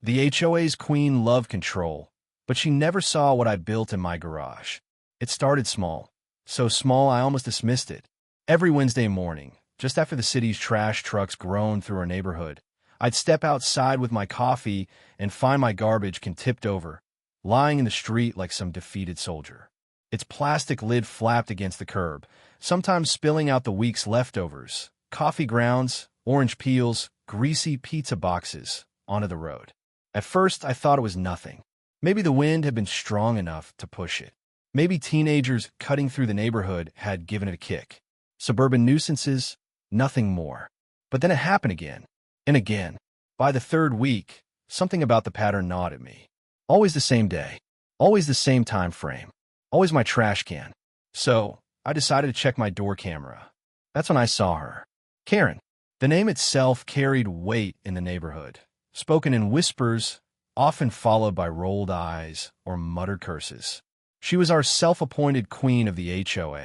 The HOA's queen loved control, but she never saw what I built in my garage. It started small, so small I almost dismissed it. Every Wednesday morning, just after the city's trash trucks groaned through our neighborhood, I'd step outside with my coffee and find my garbage can tipped over, lying in the street like some defeated soldier. Its plastic lid flapped against the curb, sometimes spilling out the week's leftovers, coffee grounds, orange peels, greasy pizza boxes, onto the road. At first, I thought it was nothing. Maybe the wind had been strong enough to push it. Maybe teenagers cutting through the neighborhood had given it a kick. Suburban nuisances, nothing more. But then it happened again, and again. By the third week, something about the pattern gnawed at me. Always the same day, always the same time frame, always my trash can. So, I decided to check my door camera. That's when I saw her. Karen. The name itself carried weight in the neighborhood, spoken in whispers, often followed by rolled eyes or muttered curses. She was our self-appointed queen of the HOA,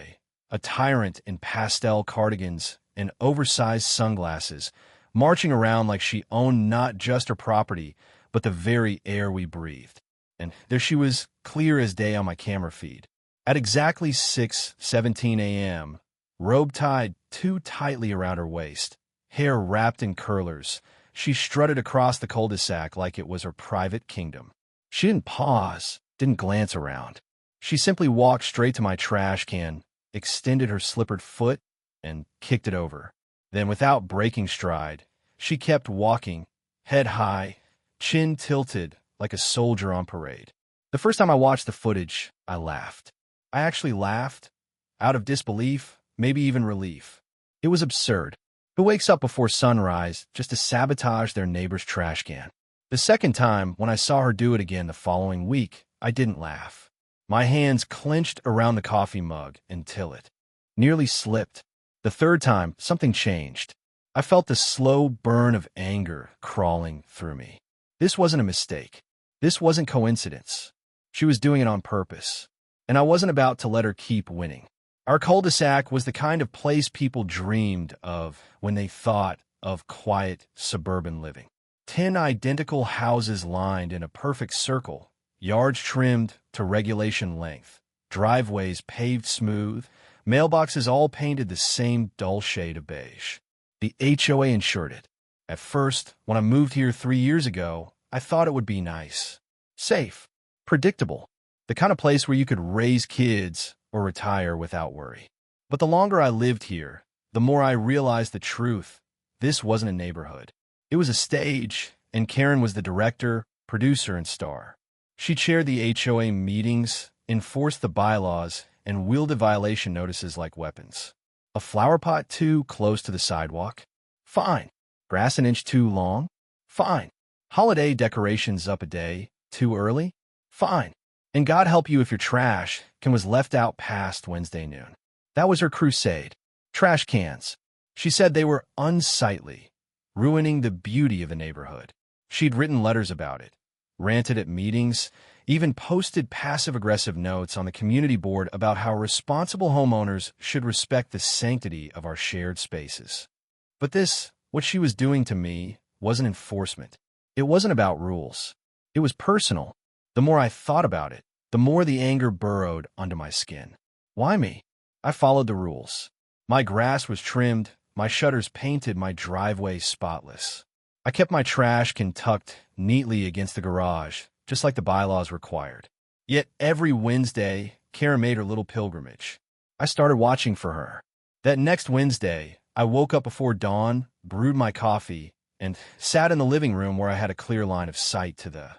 a tyrant in pastel cardigans and oversized sunglasses, marching around like she owned not just her property, but the very air we breathed. And there she was, clear as day on my camera feed. At exactly 6:17 a.m., robe tied too tightly around her waist, hair wrapped in curlers, she strutted across the cul-de-sac like it was her private kingdom. She didn't pause, didn't glance around. She simply walked straight to my trash can, extended her slippered foot, and kicked it over. Then, without breaking stride, she kept walking, head high, chin tilted like a soldier on parade. The first time I watched the footage, I laughed. I actually laughed, out of disbelief, maybe even relief. It was absurd. Who wakes up before sunrise just to sabotage their neighbor's trash can? The second time, when I saw her do it again the following week, I didn't laugh. My hands clenched around the coffee mug until it nearly slipped. The third time, something changed. I felt the slow burn of anger crawling through me. This wasn't a mistake. This wasn't coincidence. She was doing it on purpose. And I wasn't about to let her keep winning. Our cul-de-sac was the kind of place people dreamed of when they thought of quiet suburban living. 10 identical houses lined in a perfect circle, yards trimmed to regulation length, driveways paved smooth, mailboxes all painted the same dull shade of beige. The HOA insured it. At first, when I moved here 3 years ago, I thought it would be nice, safe, predictable, the kind of place where you could raise kids or retire without worry. But the longer I lived here, the more I realized the truth. This wasn't a neighborhood. It was a stage, and Karen was the director, producer, and star. She chaired the HOA meetings, enforced the bylaws, and wielded violation notices like weapons. A flower pot too close to the sidewalk? Fine. Grass an inch too long? Fine. Holiday decorations up a day too early? Fine. And God help you if your trash can was left out past Wednesday noon. That was her crusade. Trash cans. She said they were unsightly, ruining the beauty of the neighborhood. She'd written letters about it, ranted at meetings, even posted passive-aggressive notes on the community board about how responsible homeowners should respect the sanctity of our shared spaces. But this, what she was doing to me, wasn't enforcement. It wasn't about rules. It was personal. The more I thought about it, the more the anger burrowed under my skin. Why me? I followed the rules. My grass was trimmed, my shutters painted, my driveway spotless. I kept my trash can tucked neatly against the garage, just like the bylaws required. Yet every Wednesday, Karen made her little pilgrimage. I started watching for her. That next Wednesday, I woke up before dawn, brewed my coffee, and sat in the living room where I had a clear line of sight to the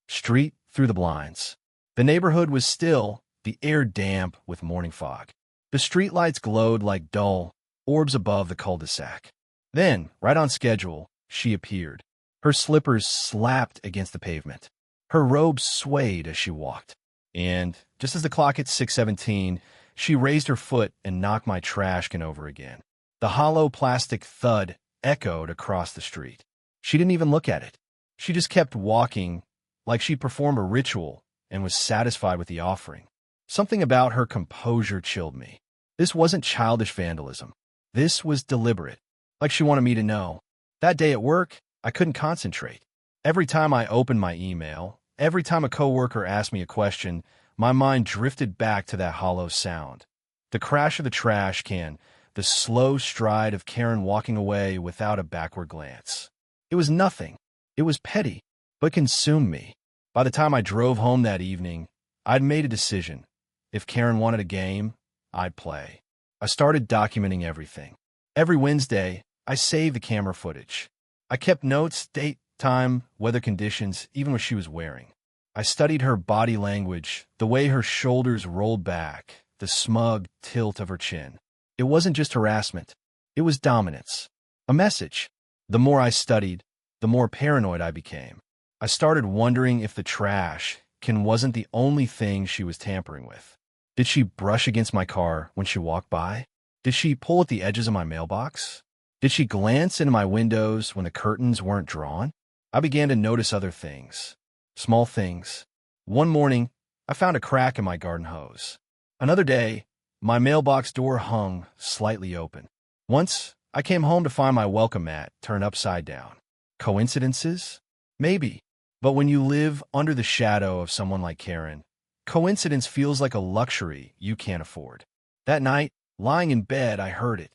street through the blinds. The neighborhood was still, the air damp with morning fog. The streetlights glowed like dull orbs above the cul-de-sac. Then, right on schedule, she appeared. Her slippers slapped against the pavement. Her robe swayed as she walked. And, just as the clock hit 6:17, she raised her foot and knocked my trash can over again. The hollow plastic thud echoed across the street. She didn't even look at it. She just kept walking like she performed a ritual and was satisfied with the offering. Something about her composure chilled me. This wasn't childish vandalism. This was deliberate, like she wanted me to know. That day at work, I couldn't concentrate. Every time I opened my email, every time a coworker asked me a question, my mind drifted back to that hollow sound. The crash of the trash can, the slow stride of Karen walking away without a backward glance. It was nothing. It was petty, but consumed me. By the time I drove home that evening, I'd made a decision. If Karen wanted a game, I'd play. I started documenting everything. Every Wednesday, I saved the camera footage. I kept notes, date, time, weather conditions, even what she was wearing. I studied her body language, the way her shoulders rolled back, the smug tilt of her chin. It wasn't just harassment. It was dominance. A message. The more I studied, the more paranoid I became. I started wondering if the trash can wasn't the only thing she was tampering with. Did she brush against my car when she walked by? Did she pull at the edges of my mailbox? Did she glance into my windows when the curtains weren't drawn? I began to notice other things. Small things. One morning, I found a crack in my garden hose. Another day, my mailbox door hung slightly open. Once, I came home to find my welcome mat turned upside down. Coincidences? Maybe. But when you live under the shadow of someone like Karen, coincidence feels like a luxury you can't afford. That night, lying in bed, I heard it.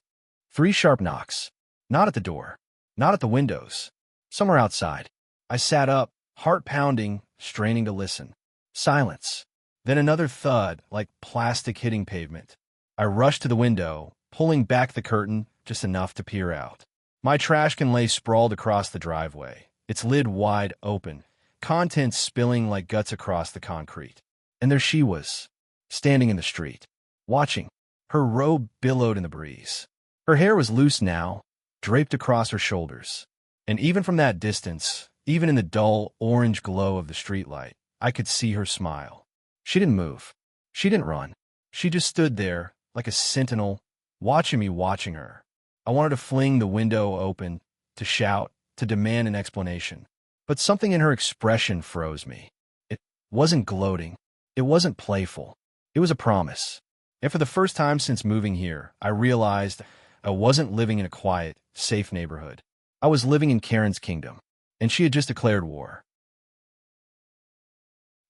3 sharp knocks. Not at the door. Not at the windows. Somewhere outside. I sat up, heart pounding, straining to listen. Silence. Then another thud, like plastic hitting pavement. I rushed to the window, pulling back the curtain just enough to peer out. My trash can lay sprawled across the driveway, its lid wide open, contents spilling like guts across the concrete. And there she was, standing in the street, watching. Her robe billowed in the breeze. Her hair was loose now, draped across her shoulders. And even from that distance, even in the dull orange glow of the streetlight, I could see her smile. She didn't move. She didn't run. She just stood there, like a sentinel, watching me watching her. I wanted to fling the window open, to shout, to demand an explanation. But something in her expression froze me. It wasn't gloating. It wasn't playful. It was a promise. And for the first time since moving here, I realized I wasn't living in a quiet, safe neighborhood. I was living in Karen's kingdom, and she had just declared war.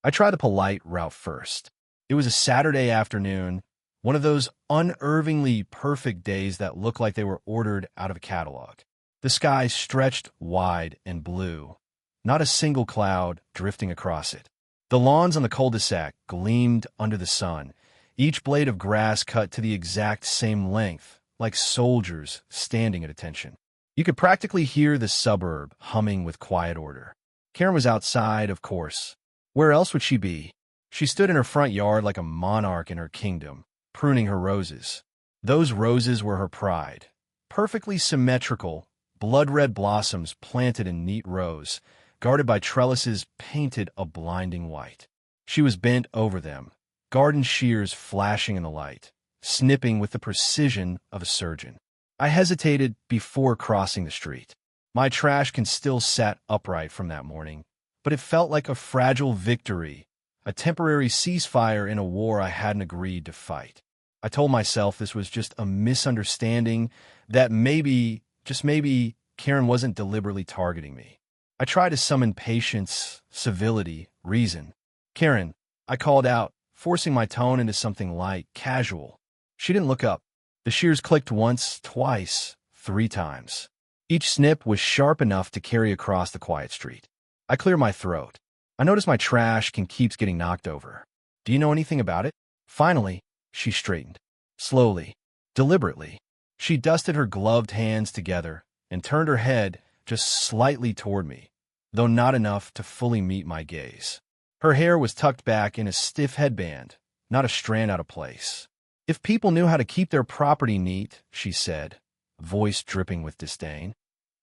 I tried the polite route first. It was a Saturday afternoon, one of those unnervingly perfect days that looked like they were ordered out of a catalog. The sky stretched wide and blue, not a single cloud drifting across it. The lawns on the cul-de-sac gleamed under the sun, each blade of grass cut to the exact same length, like soldiers standing at attention. You could practically hear the suburb humming with quiet order. Karen was outside, of course. Where else would she be? She stood in her front yard like a monarch in her kingdom, pruning her roses. Those roses were her pride. Perfectly symmetrical, blood-red blossoms planted in neat rows, guarded by trellises painted a blinding white. She was bent over them, garden shears flashing in the light, snipping with the precision of a surgeon. I hesitated before crossing the street. My trash can still sat upright from that morning, but it felt like a fragile victory, a temporary ceasefire in a war I hadn't agreed to fight. I told myself this was just a misunderstanding, that maybe, just maybe, Karen wasn't deliberately targeting me. I tried to summon patience, civility, reason. "Karen," I called out, forcing my tone into something light, casual. She didn't look up. The shears clicked once, twice, 3 times. Each snip was sharp enough to carry across the quiet street. I cleared my throat. I noticed my trash can keeps getting knocked over. "Do you know anything about it?" Finally, she straightened. Slowly, deliberately. She dusted her gloved hands together and turned her head just slightly toward me, though not enough to fully meet my gaze. Her hair was tucked back in a stiff headband, not a strand out of place. "If people knew how to keep their property neat," she said, voice dripping with disdain,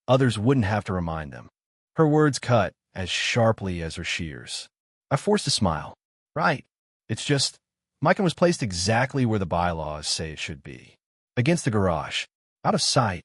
"others wouldn't have to remind them." Her words cut as sharply as her shears. I forced a smile. "Right. It's just, Micah was placed exactly where the bylaws say it should be. Against the garage. Out of sight.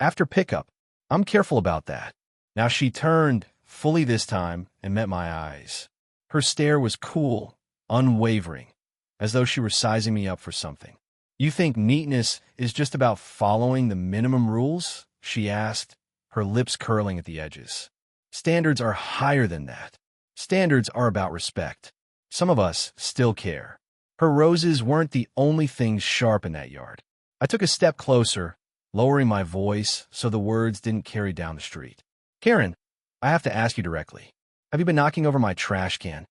After pickup. I'm careful about that." Now she turned, fully this time, and met my eyes. Her stare was cool, unwavering, as though she were sizing me up for something. "You think neatness is just about following the minimum rules?" she asked, her lips curling at the edges. Standards are higher than that. Standards are about respect. Some of us still care. Her roses weren't the only things sharp in that yard. I took a step closer, lowering my voice so the words didn't carry down the street. Karen, I have to ask you directly. Have you been knocking over my trash can?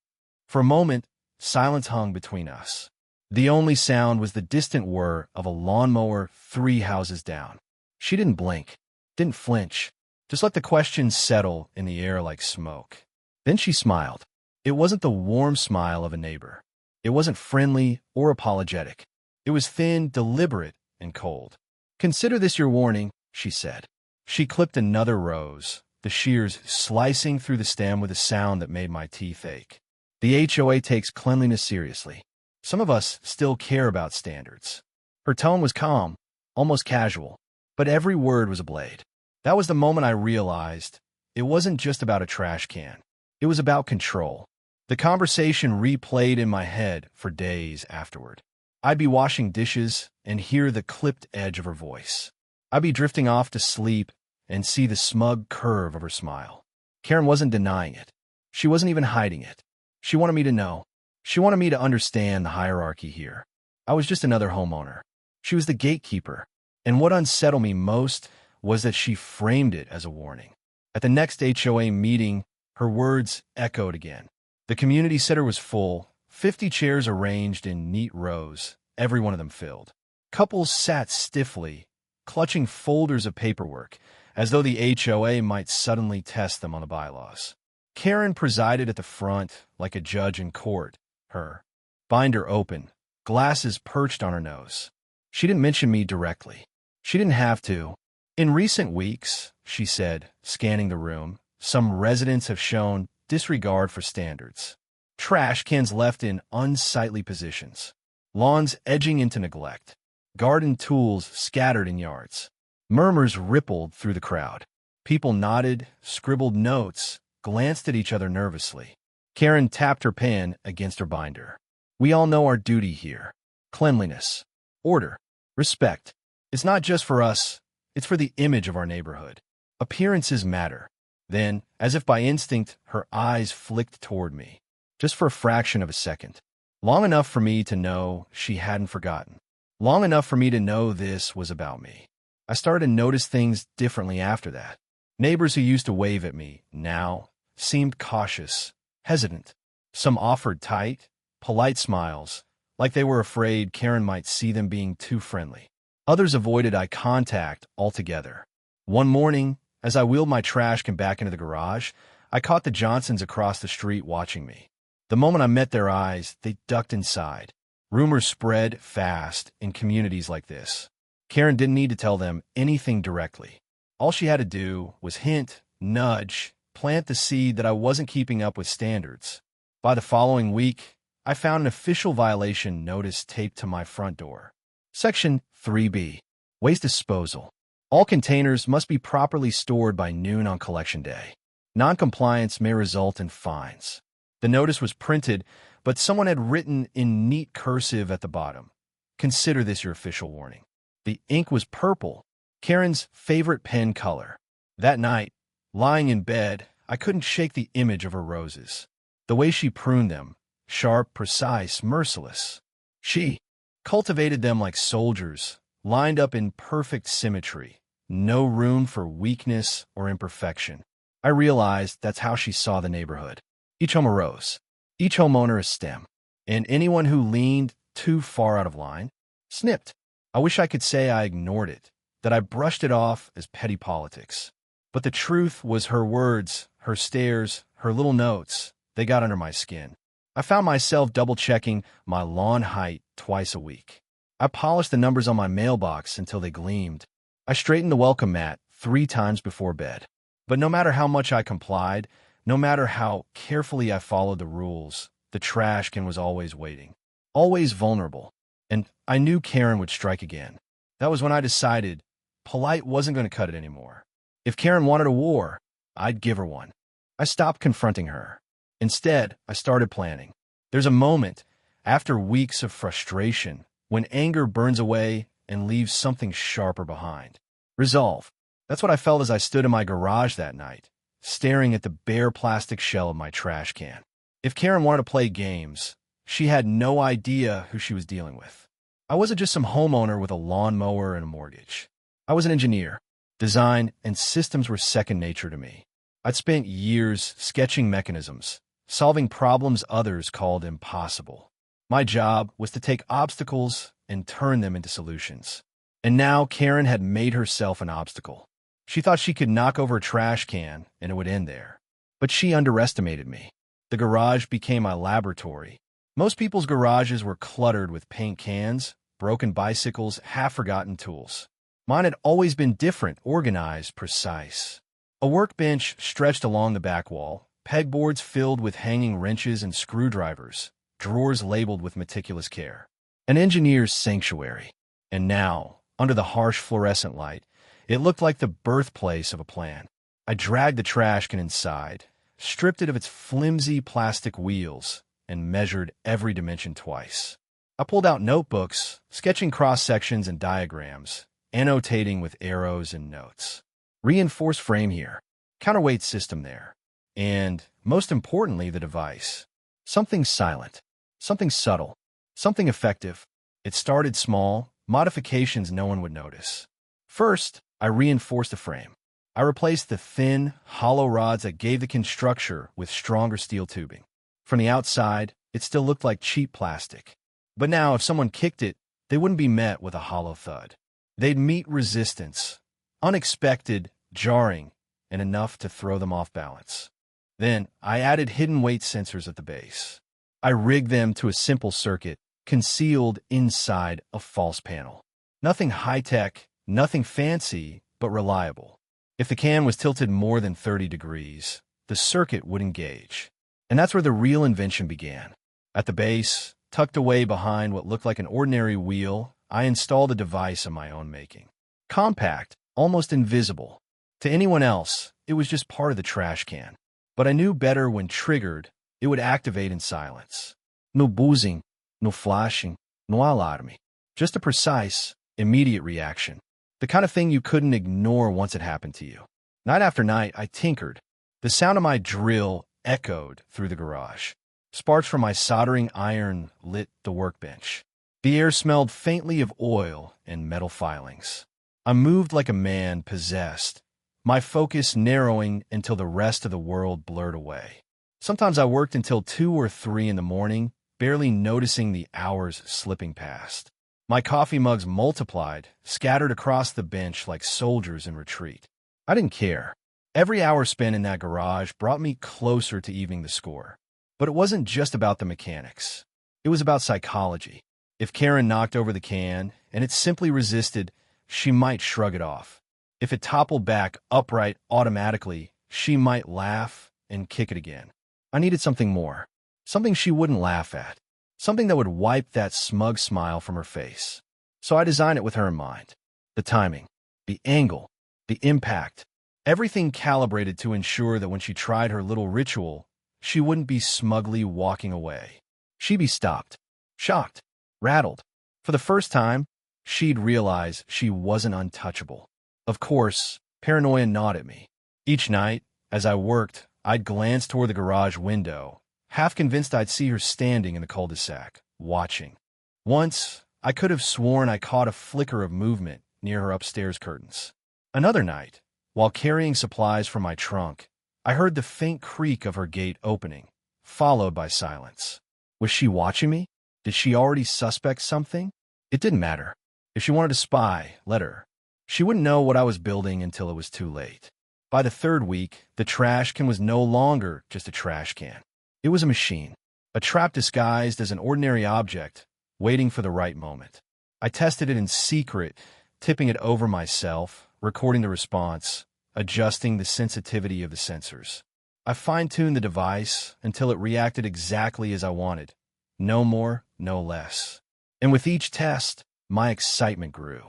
For a moment, silence hung between us. The only sound was the distant whir of a lawnmower 3 houses down. She didn't blink, didn't flinch, just let the question settle in the air like smoke. Then she smiled. It wasn't the warm smile of a neighbor. It wasn't friendly or apologetic. It was thin, deliberate, and cold. Consider this your warning, she said. She clipped another rose, the shears slicing through the stem with a sound that made my teeth ache. The HOA takes cleanliness seriously. Some of us still care about standards. Her tone was calm, almost casual, but every word was a blade. That was the moment I realized it wasn't just about a trash can. It was about control. The conversation replayed in my head for days afterward. I'd be washing dishes and hear the clipped edge of her voice. I'd be drifting off to sleep and see the smug curve of her smile. Karen wasn't denying it. She wasn't even hiding it. She wanted me to know. She wanted me to understand the hierarchy here. I was just another homeowner. She was the gatekeeper. And what unsettled me most was that she framed it as a warning. At the next HOA meeting, her words echoed again. The community center was full, 50 chairs arranged in neat rows, every one of them filled. Couples sat stiffly, clutching folders of paperwork, as though the HOA might suddenly test them on the bylaws. Karen presided at the front like a judge in court, her binder open, glasses perched on her nose. She didn't mention me directly. She didn't have to. In recent weeks, she said, scanning the room, some residents have shown disregard for standards. Trash cans left in unsightly positions. Lawns edging into neglect. Garden tools scattered in yards. Murmurs rippled through the crowd. People nodded, scribbled notes, glanced at each other nervously. Karen tapped her pen against her binder. We all know our duty here. Cleanliness. Order. Respect. It's not just for us, it's for the image of our neighborhood. Appearances matter. Then, as if by instinct, her eyes flicked toward me. Just for a fraction of a second. Long enough for me to know she hadn't forgotten. Long enough for me to know this was about me. I started to notice things differently after that. Neighbors who used to wave at me now seemed cautious, hesitant. Some offered tight, polite smiles, like they were afraid Karen might see them being too friendly. Others avoided eye contact altogether. One morning, as I wheeled my trash can back into the garage, I caught the Johnsons across the street watching me. The moment I met their eyes, they ducked inside. Rumors spread fast in communities like this. Karen didn't need to tell them anything directly. All she had to do was hint, nudge, plant the seed that I wasn't keeping up with standards. By the following week, I found an official violation notice taped to my front door. Section 3B. Waste disposal. All containers must be properly stored by noon on collection day. Noncompliance may result in fines. The notice was printed, but someone had written in neat cursive at the bottom. Consider this your official warning. The ink was purple, Karen's favorite pen color. That night, lying in bed, I couldn't shake the image of her roses. The way she pruned them, sharp, precise, merciless. She cultivated them like soldiers, lined up in perfect symmetry, no room for weakness or imperfection. I realized that's how she saw the neighborhood. Each home a rose, each homeowner a stem, and anyone who leaned too far out of line, snipped. I wish I could say I ignored it, that I brushed it off as petty politics. But the truth was her words, her stares, her little notes, they got under my skin. I found myself double-checking my lawn height twice a week. I polished the numbers on my mailbox until they gleamed. I straightened the welcome mat 3 times before bed. But no matter how much I complied, no matter how carefully I followed the rules, the trash can was always waiting, always vulnerable. And I knew Karen would strike again. That was when I decided polite wasn't going to cut it anymore. If Karen wanted a war, I'd give her one. I stopped confronting her. Instead, I started planning. There's a moment, after weeks of frustration, when anger burns away and leaves something sharper behind. Resolve. That's what I felt as I stood in my garage that night, staring at the bare plastic shell of my trash can. If Karen wanted to play games, she had no idea who she was dealing with. I wasn't just some homeowner with a lawnmower and a mortgage. I was an engineer. Design and systems were second nature to me. I'd spent years sketching mechanisms, solving problems others called impossible. My job was to take obstacles and turn them into solutions. And now Karen had made herself an obstacle. She thought she could knock over a trash can and it would end there. But she underestimated me. The garage became my laboratory. Most people's garages were cluttered with paint cans, broken bicycles, half-forgotten tools. Mine had always been different, organized, precise. A workbench stretched along the back wall, pegboards filled with hanging wrenches and screwdrivers, drawers labeled with meticulous care. An engineer's sanctuary. And now, under the harsh fluorescent light, it looked like the birthplace of a plan. I dragged the trash can inside, stripped it of its flimsy plastic wheels, and measured every dimension twice. I pulled out notebooks, sketching cross-sections and diagrams, annotating with arrows and notes. Reinforced frame here, counterweight system there, and, most importantly, the device. Something silent, something subtle, something effective. It started small, modifications no one would notice. First, I reinforced the frame. I replaced the thin, hollow rods that gave the can structure with stronger steel tubing. From the outside, it still looked like cheap plastic. But now, if someone kicked it, they wouldn't be met with a hollow thud. They'd meet resistance, unexpected, jarring, and enough to throw them off balance. Then, I added hidden weight sensors at the base. I rigged them to a simple circuit, concealed inside a false panel. Nothing high-tech, nothing fancy, but reliable. If the can was tilted more than 30 degrees, the circuit would engage. And that's where the real invention began. At the base, tucked away behind what looked like an ordinary wheel, I installed a device of my own making. Compact, almost invisible. To anyone else, it was just part of the trash can. But I knew better when triggered, it would activate in silence. No buzzing, no flashing, no alarme. Just a precise, immediate reaction. The kind of thing you couldn't ignore once it happened to you. Night after night, I tinkered. The sound of my drill echoed through the garage. Sparks from my soldering iron lit the workbench. The air smelled faintly of oil and metal filings. I moved like a man possessed, my focus narrowing until the rest of the world blurred away. Sometimes I worked until 2 or 3 in the morning, barely noticing the hours slipping past. My coffee mugs multiplied, scattered across the bench like soldiers in retreat. I didn't care. Every hour spent in that garage brought me closer to evening the score. But it wasn't just about the mechanics. It was about psychology. If Karen knocked over the can, and it simply resisted, she might shrug it off. If it toppled back upright automatically, she might laugh and kick it again. I needed something more. Something she wouldn't laugh at. Something that would wipe that smug smile from her face. So I designed it with her in mind. The timing, the angle, the impact, everything calibrated to ensure that when she tried her little ritual, she wouldn't be smugly walking away. She'd be stopped, shocked, rattled. For the first time, she'd realize she wasn't untouchable. Of course, paranoia gnawed at me. Each night, as I worked, I'd glance toward the garage window, half convinced I'd see her standing in the cul-de-sac, watching. Once, I could have sworn I caught a flicker of movement near her upstairs curtains. Another night, while carrying supplies from my trunk, I heard the faint creak of her gate opening, followed by silence. Was she watching me? Did she already suspect something? It didn't matter. If she wanted to spy, let her. She wouldn't know what I was building until it was too late. By the 3rd week, the trash can was no longer just a trash can. It was a machine, a trap disguised as an ordinary object, waiting for the right moment. I tested it in secret, tipping it over myself, recording the response, adjusting the sensitivity of the sensors. I fine-tuned the device until it reacted exactly as I wanted. No more, no less. And with each test, my excitement grew.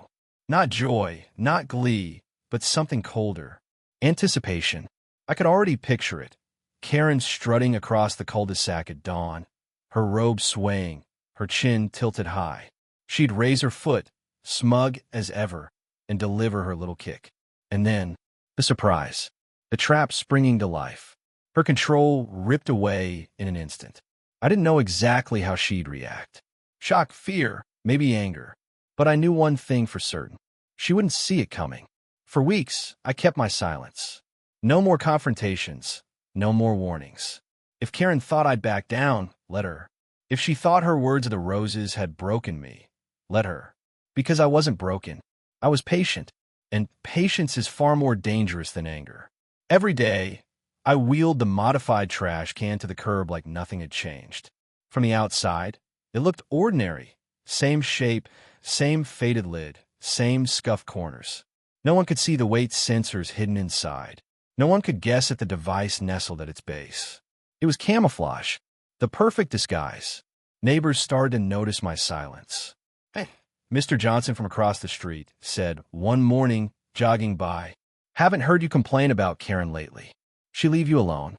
Not joy, not glee, but something colder. Anticipation. I could already picture it. Karen strutting across the cul-de-sac at dawn, her robe swaying, her chin tilted high. She'd raise her foot, smug as ever, and deliver her little kick. And then, The surprise. The trap springing to life. Her control ripped away in an instant. I didn't know exactly how she'd react. Shock, fear, maybe anger. But I knew one thing for certain. She wouldn't see it coming. For weeks, I kept my silence. No more confrontations. No more warnings. If Karen thought I'd back down, let her. If she thought her words of the roses had broken me, let her. Because I wasn't broken. I was patient. And patience is far more dangerous than anger. Every day, I wheeled the modified trash can to the curb like nothing had changed. From the outside, it looked ordinary. Same shape, same faded lid, same scuffed corners. No one could see the weight sensors hidden inside. No one could guess at the device nestled at its base. It was camouflage, the perfect disguise. Neighbors started to notice my silence. "Hey," Mr. Johnson from across the street said one morning, jogging by. "Haven't heard you complain about Karen lately. She leave you alone?"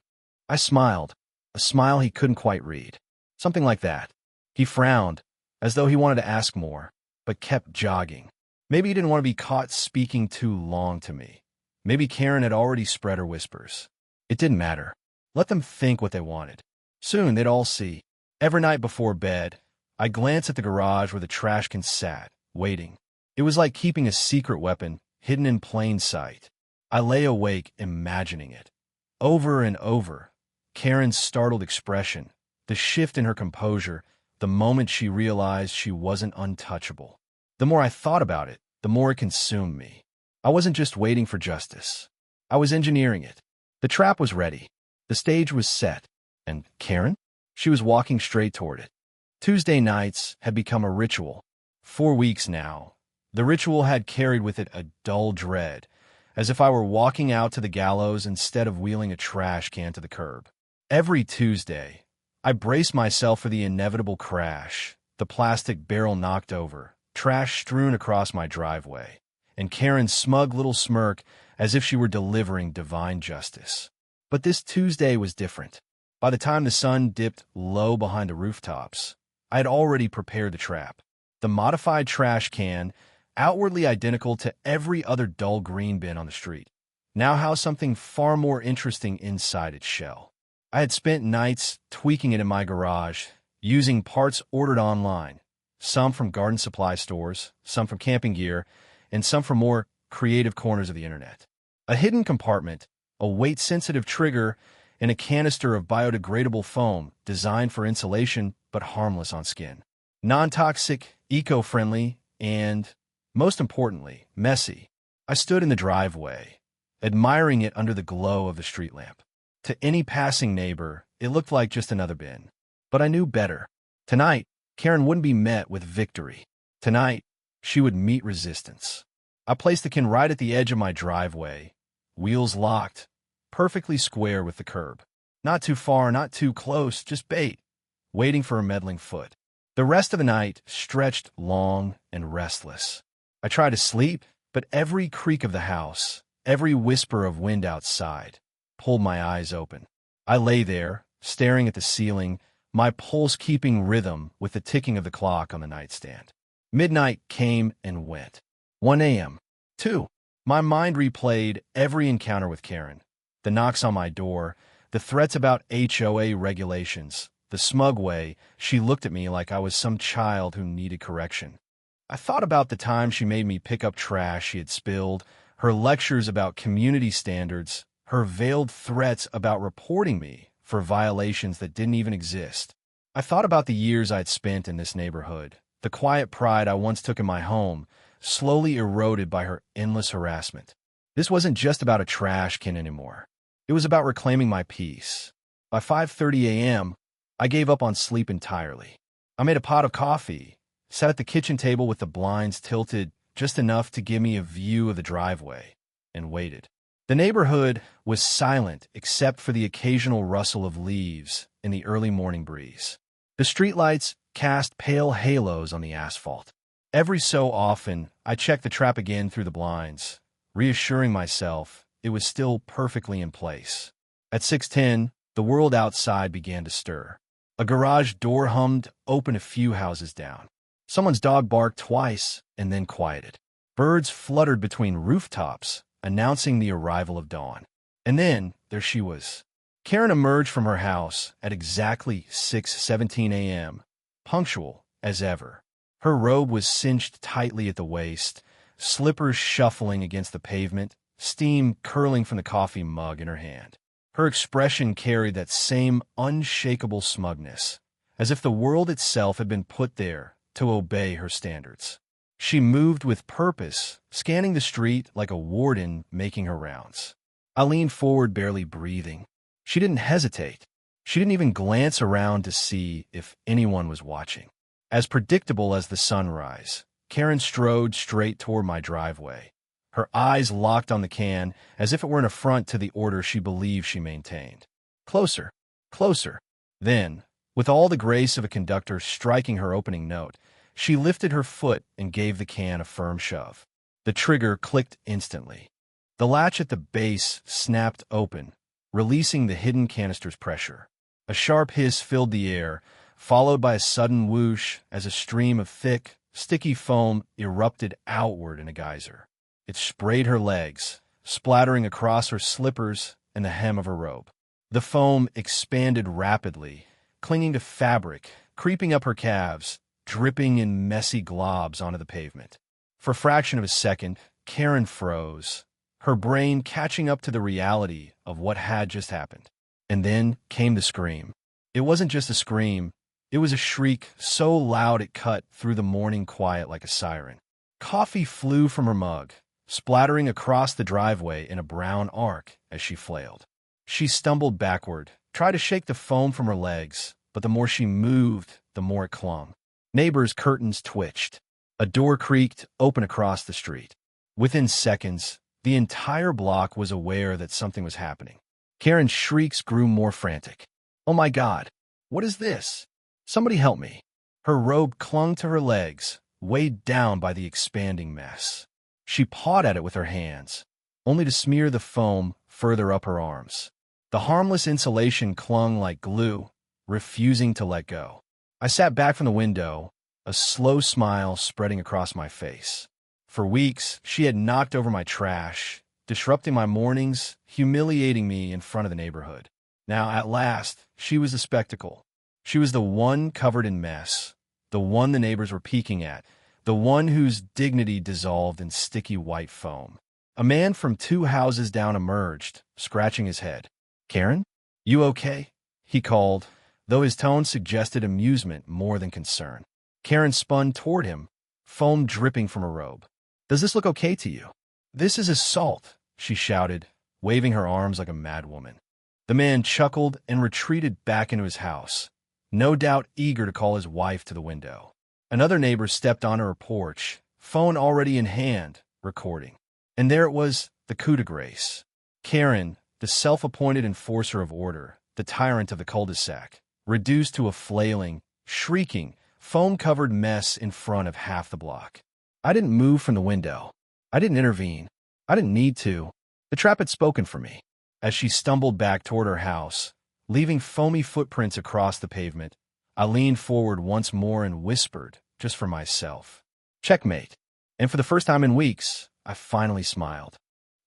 I smiled, a smile he couldn't quite read. Something like that. He frowned, as though he wanted to ask more, but kept jogging. Maybe he didn't want to be caught speaking too long to me. Maybe Karen had already spread her whispers. It didn't matter. Let them think what they wanted. Soon they'd all see. Every night before bed, I glanced at the garage where the trash can sat, waiting. It was like keeping a secret weapon hidden in plain sight. I lay awake imagining it. Over and over, Karen's startled expression, the shift in her composure, the moment she realized she wasn't untouchable. The more I thought about it, the more it consumed me. I wasn't just waiting for justice. I was engineering it. The trap was ready. The stage was set. And Karen? She was walking straight toward it. Tuesday nights had become a ritual. 4 weeks now. The ritual had carried with it a dull dread, as if I were walking out to the gallows instead of wheeling a trash can to the curb. Every Tuesday, I braced myself for the inevitable crash, the plastic barrel knocked over, trash strewn across my driveway, and Karen's smug little smirk as if she were delivering divine justice. But this Tuesday was different. By the time the sun dipped low behind the rooftops, I had already prepared the trap. The modified trash can, outwardly identical to every other dull green bin on the street, now housed something far more interesting inside its shell. I had spent nights tweaking it in my garage, using parts ordered online, some from garden supply stores, some from camping gear, and some from more creative corners of the internet. A hidden compartment, a weight-sensitive trigger, and a canister of biodegradable foam designed for insulation but harmless on skin. Non-toxic, eco-friendly, and, most importantly, messy. I stood in the driveway, admiring it under the glow of the street lamp. To any passing neighbor, it looked like just another bin. But I knew better. Tonight, Karen wouldn't be met with victory. Tonight, she would meet resistance. I placed the can right at the edge of my driveway, wheels locked, perfectly square with the curb. Not too far, not too close, just bait, waiting for a meddling foot. The rest of the night stretched long and restless. I tried to sleep, but every creak of the house, every whisper of wind outside, pulled my eyes open. I lay there, staring at the ceiling, my pulse keeping rhythm with the ticking of the clock on the nightstand. Midnight came and went. 1 a.m. 2. My mind replayed every encounter with Karen. The knocks on my door, the threats about HOA regulations, the smug way she looked at me like I was some child who needed correction. I thought about the time she made me pick up trash she had spilled, her lectures about community standards, her veiled threats about reporting me for violations that didn't even exist. I thought about the years I'd spent in this neighborhood, the quiet pride I once took in my home, slowly eroded by her endless harassment. This wasn't just about a trash can anymore. It was about reclaiming my peace. By 5:30 a.m., I gave up on sleep entirely. I made a pot of coffee, sat at the kitchen table with the blinds tilted just enough to give me a view of the driveway, and waited. The neighborhood was silent except for the occasional rustle of leaves in the early morning breeze. The streetlights cast pale halos on the asphalt. Every so often, I checked the trap again through the blinds, reassuring myself it was still perfectly in place. At 6:10, the world outside began to stir. A garage door hummed open a few houses down. Someone's dog barked twice and then quieted. Birds fluttered between rooftops, announcing the arrival of dawn. And then, there she was. Karen emerged from her house at exactly 6:17 a.m., punctual as ever. Her robe was cinched tightly at the waist, slippers shuffling against the pavement, steam curling from the coffee mug in her hand. Her expression carried that same unshakable smugness, as if the world itself had been put there to obey her standards. She moved with purpose, scanning the street like a warden making her rounds. I leaned forward, barely breathing. She didn't hesitate. She didn't even glance around to see if anyone was watching. As predictable as the sunrise, Karen strode straight toward my driveway, her eyes locked on the can as if it were an affront to the order she believed she maintained. Closer, closer. Then, with all the grace of a conductor striking her opening note, she lifted her foot and gave the can a firm shove. The trigger clicked instantly. The latch at the base snapped open, releasing the hidden canister's pressure. A sharp hiss filled the air, followed by a sudden whoosh as a stream of thick, sticky foam erupted outward in a geyser. It sprayed her legs, splattering across her slippers and the hem of her robe. The foam expanded rapidly, clinging to fabric, creeping up her calves, dripping in messy globs onto the pavement. For a fraction of a second, Karen froze, her brain catching up to the reality of what had just happened. And then came the scream. It wasn't just a scream. It was a shriek so loud it cut through the morning quiet like a siren. Coffee flew from her mug, splattering across the driveway in a brown arc as she flailed. She stumbled backward, tried to shake the foam from her legs, but the more she moved, the more it clung. Neighbors' curtains twitched. A door creaked open across the street. Within seconds, the entire block was aware that something was happening. Karen's shrieks grew more frantic. "Oh my God, what is this? Somebody help me." Her robe clung to her legs, weighed down by the expanding mess. She pawed at it with her hands, only to smear the foam further up her arms. The harmless insulation clung like glue, refusing to let go. I sat back from the window, a slow smile spreading across my face. For weeks, she had knocked over my trash, disrupting my mornings, humiliating me in front of the neighborhood. Now, at last, she was the spectacle. She was the one covered in mess, the one the neighbors were peeking at, the one whose dignity dissolved in sticky white foam. A man from 2 houses down emerged, scratching his head. "Karen, you okay?" he called, though his tone suggested amusement more than concern. Karen spun toward him, foam dripping from her robe. "Does this look okay to you?" "This is assault," she shouted, waving her arms like a madwoman. The man chuckled and retreated back into his house, no doubt eager to call his wife to the window. Another neighbor stepped onto her porch, phone already in hand, recording. And there it was, the coup de grace. Karen, the self-appointed enforcer of order, the tyrant of the cul-de-sac, reduced to a flailing, shrieking, foam-covered mess in front of half the block. I didn't move from the window. I didn't intervene. I didn't need to. The trap had spoken for me. As she stumbled back toward her house, leaving foamy footprints across the pavement, I leaned forward once more and whispered, just for myself, "Checkmate." And for the first time in weeks, I finally smiled.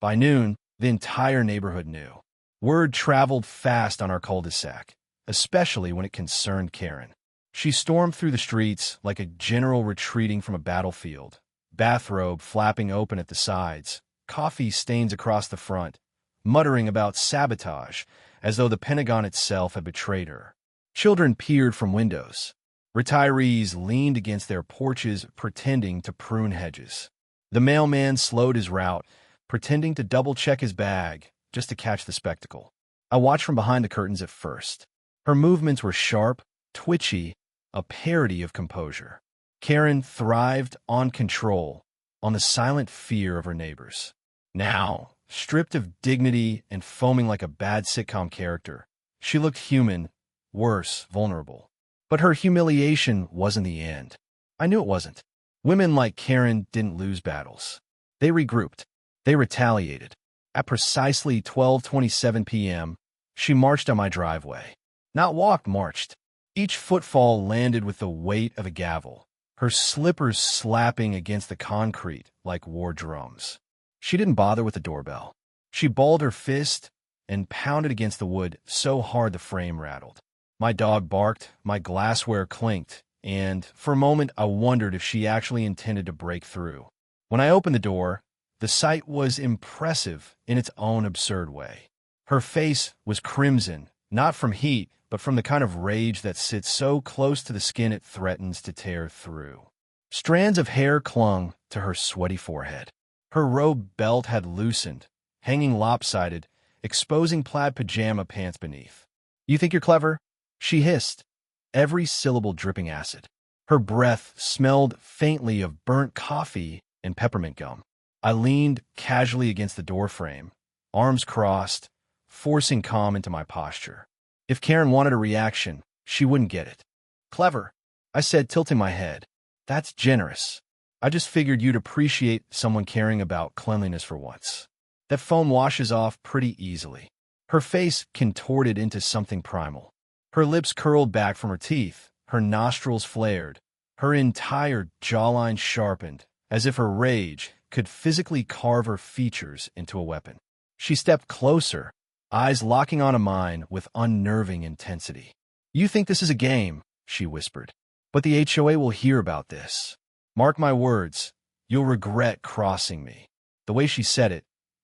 By noon, the entire neighborhood knew. Word traveled fast on our cul-de-sac, especially when it concerned Karen. She stormed through the streets like a general retreating from a battlefield, bathrobe flapping open at the sides, coffee stains across the front, muttering about sabotage as though the Pentagon itself had betrayed her. Children peered from windows. Retirees leaned against their porches, pretending to prune hedges. The mailman slowed his route, pretending to double-check his bag just to catch the spectacle. I watched from behind the curtains at first. Her movements were sharp, twitchy, a parody of composure. Karen thrived on control, on the silent fear of her neighbors. Now, stripped of dignity and foaming like a bad sitcom character, she looked human, worse, vulnerable. But her humiliation wasn't the end. I knew it wasn't. Women like Karen didn't lose battles. They regrouped. They retaliated. At precisely 12:27 p.m., she marched on my driveway. Not walked, marched. Each footfall landed with the weight of a gavel, her slippers slapping against the concrete like war drums. She didn't bother with the doorbell. She balled her fist and pounded against the wood so hard the frame rattled. My dog barked, my glassware clinked, and for a moment I wondered if she actually intended to break through. When I opened the door, the sight was impressive in its own absurd way. Her face was crimson, not from heat, but from the kind of rage that sits so close to the skin it threatens to tear through. Strands of hair clung to her sweaty forehead. Her robe belt had loosened, hanging lopsided, exposing plaid pajama pants beneath. "You think you're clever?" she hissed, every syllable dripping acid. Her breath smelled faintly of burnt coffee and peppermint gum. I leaned casually against the doorframe, arms crossed, forcing calm into my posture. If Karen wanted a reaction, she wouldn't get it. "Clever," I said, tilting my head. "That's generous. I just figured you'd appreciate someone caring about cleanliness for once. That foam washes off pretty easily." Her face contorted into something primal. Her lips curled back from her teeth, her nostrils flared, her entire jawline sharpened, as if her rage could physically carve her features into a weapon. She stepped closer, eyes locking onto mine with unnerving intensity. "You think this is a game," she whispered, "but the HOA will hear about this. Mark my words, you'll regret crossing me." The way she said it,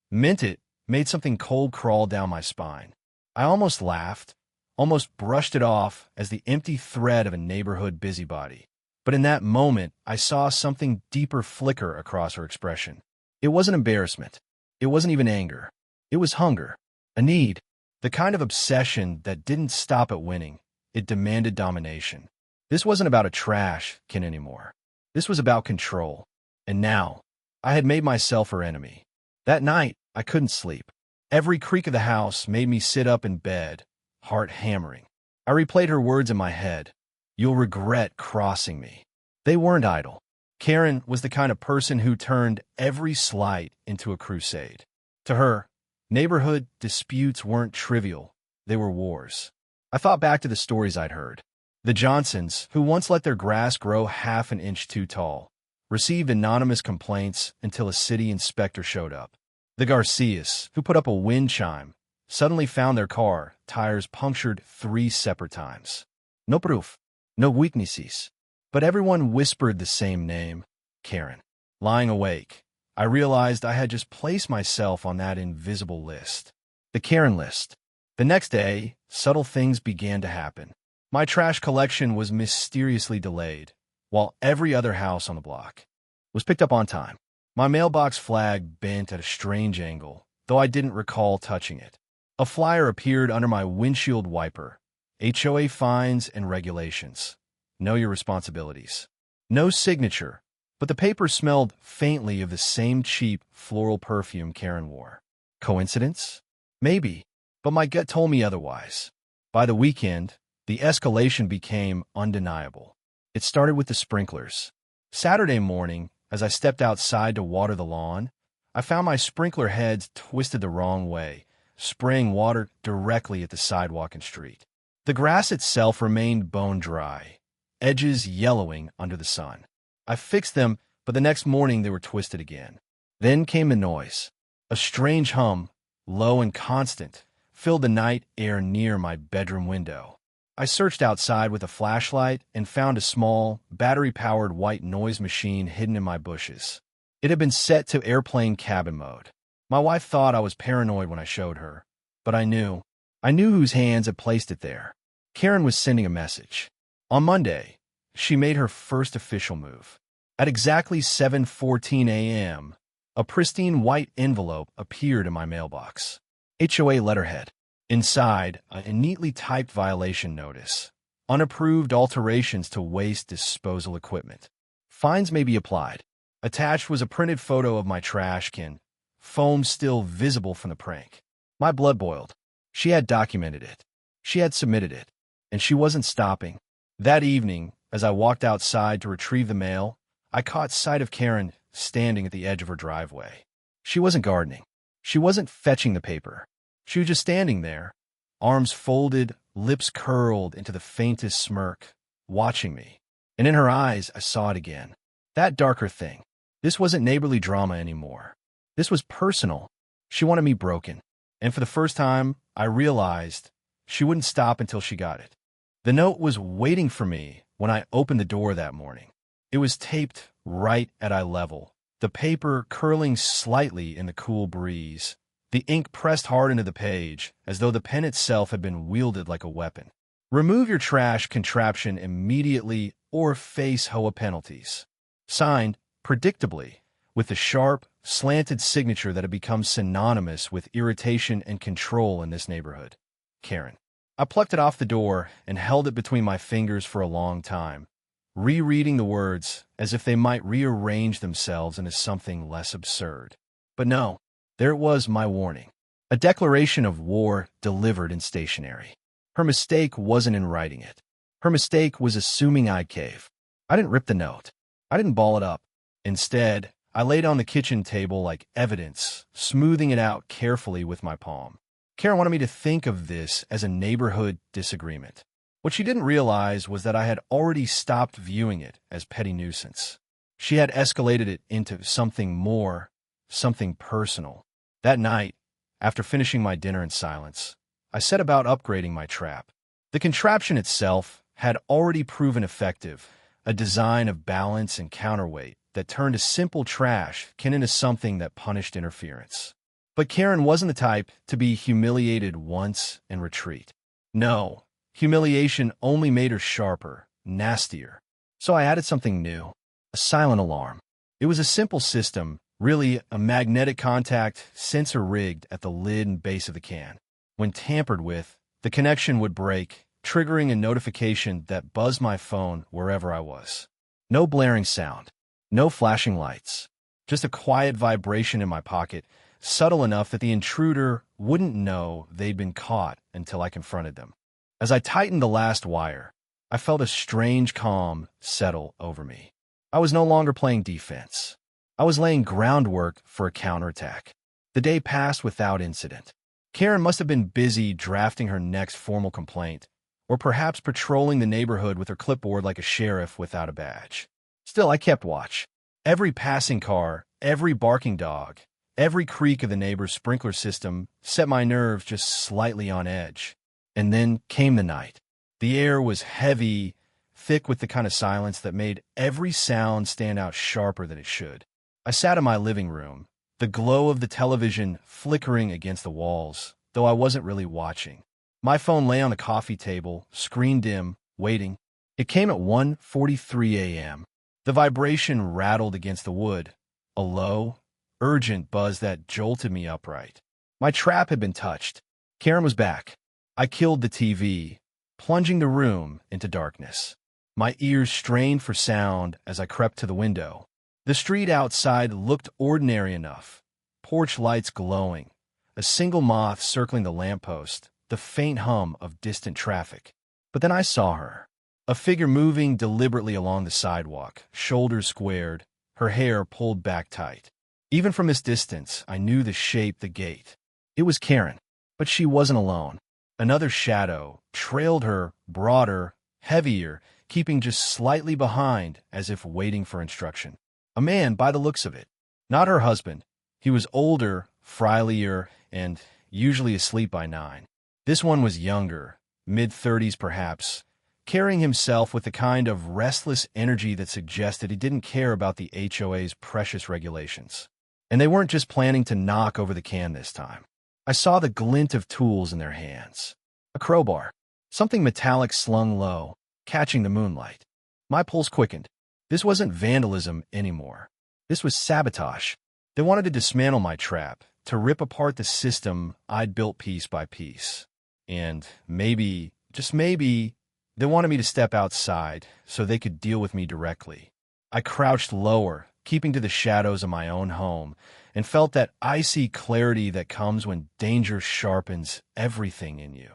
meant it, made something cold crawl down my spine. I almost laughed, almost brushed it off as the empty threat of a neighborhood busybody. But in that moment, I saw something deeper flicker across her expression. It wasn't embarrassment. It wasn't even anger. It was hunger. A need. The kind of obsession that didn't stop at winning. It demanded domination. This wasn't about a trash can anymore. This was about control. And now, I had made myself her enemy. That night, I couldn't sleep. Every creak of the house made me sit up in bed, heart hammering. I replayed her words in my head. "You'll regret crossing me." They weren't idle. Karen was the kind of person who turned every slight into a crusade. To her, neighborhood disputes weren't trivial. They were wars. I thought back to the stories I'd heard. The Johnsons, who once let their grass grow half an inch too tall, received anonymous complaints until a city inspector showed up. The Garcias, who put up a wind chime, suddenly found their car tires punctured 3 separate times. No proof, no witnesses, but everyone whispered the same name, Karen. Lying awake, I realized I had just placed myself on that invisible list. The Karen list. The next day, subtle things began to happen. My trash collection was mysteriously delayed, while every other house on the block was picked up on time. My mailbox flag bent at a strange angle, though I didn't recall touching it. A flyer appeared under my windshield wiper. HOA fines and regulations. Know your responsibilities. No signature, but the paper smelled faintly of the same cheap floral perfume Karen wore. Coincidence? Maybe, but my gut told me otherwise. By the weekend, the escalation became undeniable. It started with the sprinklers. Saturday morning, as I stepped outside to water the lawn, I found my sprinkler heads twisted the wrong way, spraying water directly at the sidewalk and street. The grass itself remained bone dry, edges yellowing under the sun. I fixed them, but the next morning they were twisted again. Then came the noise. A strange hum, low and constant, filled the night air near my bedroom window. I searched outside with a flashlight and found a small, battery-powered white noise machine hidden in my bushes. It had been set to airplane cabin mode. My wife thought I was paranoid when I showed her, but I knew whose hands had placed it there. Karen was sending a message. On Monday, she made her first official move. At exactly 7:14 a.m., a pristine white envelope appeared in my mailbox. HOA letterhead. Inside, a neatly typed violation notice. Unapproved alterations to waste disposal equipment. Fines may be applied. Attached was a printed photo of my trash can, foam still visible from the prank. My blood boiled. She had documented it. She had submitted it. And she wasn't stopping. That evening, as I walked outside to retrieve the mail, I caught sight of Karen standing at the edge of her driveway. She wasn't gardening. She wasn't fetching the paper. She was just standing there, arms folded, lips curled into the faintest smirk, watching me. And in her eyes, I saw it again. That darker thing. This wasn't neighborly drama anymore. This was personal. She wanted me broken. And for the first time, I realized she wouldn't stop until she got it. The note was waiting for me when I opened the door that morning. It was taped right at eye level, the paper curling slightly in the cool breeze, the ink pressed hard into the page as though the pen itself had been wielded like a weapon. Remove your trash contraption immediately or face HOA penalties. Signed, predictably, with the sharp, slanted signature that had become synonymous with irritation and control in this neighborhood. Karen. I plucked it off the door and held it between my fingers for a long time, rereading the words as if they might rearrange themselves into something less absurd. But no, there it was, my warning. A declaration of war delivered in stationery. Her mistake wasn't in writing it. Her mistake was assuming I'd cave. I didn't rip the note. I didn't ball it up. Instead, I laid it on the kitchen table like evidence, smoothing it out carefully with my palm. Karen wanted me to think of this as a neighborhood disagreement. What she didn't realize was that I had already stopped viewing it as petty nuisance. She had escalated it into something more, something personal. That night, after finishing my dinner in silence, I set about upgrading my trap. The contraption itself had already proven effective, a design of balance and counterweight that turned a simple trash can into something that punished interference. But Karen wasn't the type to be humiliated once and retreat. No, humiliation only made her sharper, nastier. So I added something new, a silent alarm. It was a simple system, really a magnetic contact sensor rigged at the lid and base of the can. When tampered with, the connection would break, triggering a notification that buzzed my phone wherever I was. No blaring sound, no flashing lights, just a quiet vibration in my pocket, subtle enough that the intruder wouldn't know they'd been caught until I confronted them. As I tightened the last wire, I felt a strange calm settle over me. I was no longer playing defense. I was laying groundwork for a counterattack. The day passed without incident. Karen must have been busy drafting her next formal complaint, or perhaps patrolling the neighborhood with her clipboard like a sheriff without a badge. Still, I kept watch. Every passing car, every barking dog, every creak of the neighbor's sprinkler system set my nerves just slightly on edge. And then came the night. The air was heavy, thick with the kind of silence that made every sound stand out sharper than it should. I sat in my living room, the glow of the television flickering against the walls, though I wasn't really watching. My phone lay on the coffee table, screen dim, waiting. It came at 1:43 a.m. The vibration rattled against the wood, a low, urgent buzz that jolted me upright. My trap had been touched. Karen was back. I killed the TV, plunging the room into darkness. My ears strained for sound as I crept to the window. The street outside looked ordinary enough. Porch lights glowing, a single moth circling the lamppost, the faint hum of distant traffic. But then I saw her, a figure moving deliberately along the sidewalk, shoulders squared, her hair pulled back tight. Even from this distance, I knew the shape, the gait. It was Karen, but she wasn't alone. Another shadow trailed her, broader, heavier, keeping just slightly behind as if waiting for instruction. A man, by the looks of it. Not her husband. He was older, frilier, and usually asleep by 9. This one was younger, mid-30s perhaps, carrying himself with the kind of restless energy that suggested he didn't care about the HOA's precious regulations. And they weren't just planning to knock over the can this time. I saw the glint of tools in their hands. A crowbar, something metallic slung low, catching the moonlight. My pulse quickened. This wasn't vandalism anymore. This was sabotage. They wanted to dismantle my trap, to rip apart the system I'd built piece by piece. And maybe, just maybe, they wanted me to step outside so they could deal with me directly. I crouched lower, keeping to the shadows of my own home, and felt that icy clarity that comes when danger sharpens everything in you.